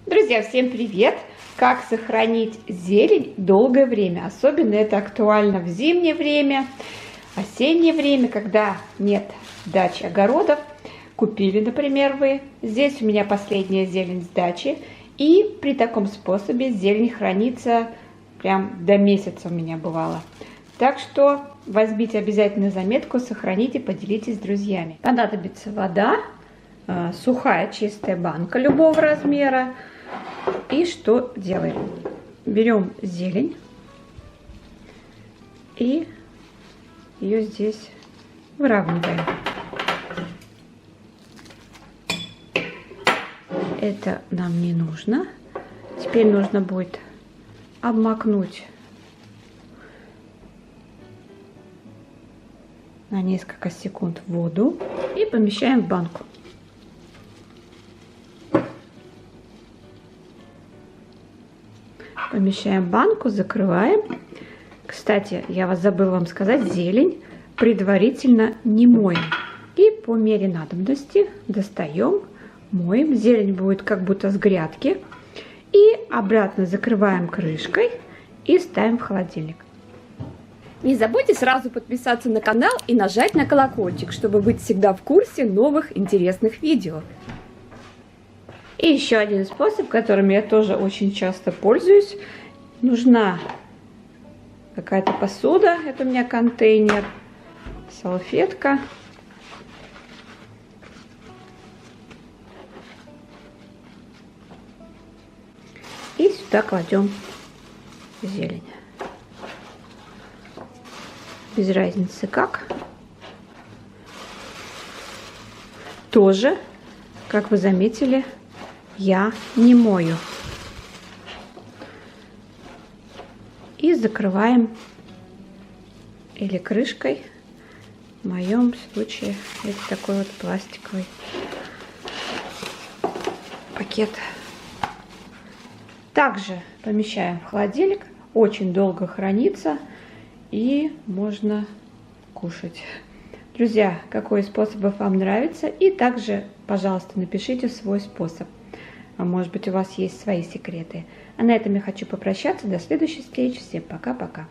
Друзья, всем привет! Как сохранить зелень долгое время? Особенно это актуально в зимнее время, осеннее время, когда нет дач, огородов. Купили, например, вы. Здесь у меня последняя зелень с дачи. И при таком способе зелень хранится прям до месяца у меня бывало. Так что возьмите обязательно заметку, сохраните, поделитесь с друзьями. Понадобится вода, сухая чистая банка любого размера. И что делаем? Берем зелень и ее здесь выравниваем. Это нам не нужно. Теперь нужно будет обмакнуть на несколько секунд в воду и помещаем в банку. Помещаем в банку, закрываем. Кстати, я вас забыла вам сказать, зелень предварительно не моем. И по мере надобности достаем, моем. Зелень будет как будто с грядки. И обратно закрываем крышкой и ставим в холодильник. Не забудьте сразу подписаться на канал и нажать на колокольчик, чтобы быть всегда в курсе новых интересных видео. И еще один способ, которым я тоже очень часто пользуюсь. Нужна какая-то посуда. Это у меня контейнер, салфетка. И сюда кладем зелень. Без разницы как. Тоже, как вы заметили, я не мою. И закрываем или крышкой. В моем случае это такой вот пластиковый пакет. Также помещаем в холодильник. Очень долго хранится и можно кушать. Друзья, какой из способов вам нравится? И также, пожалуйста, напишите свой способ. А может быть, у вас есть свои секреты. А на этом я хочу попрощаться. До следующей встречи. Всем пока-пока.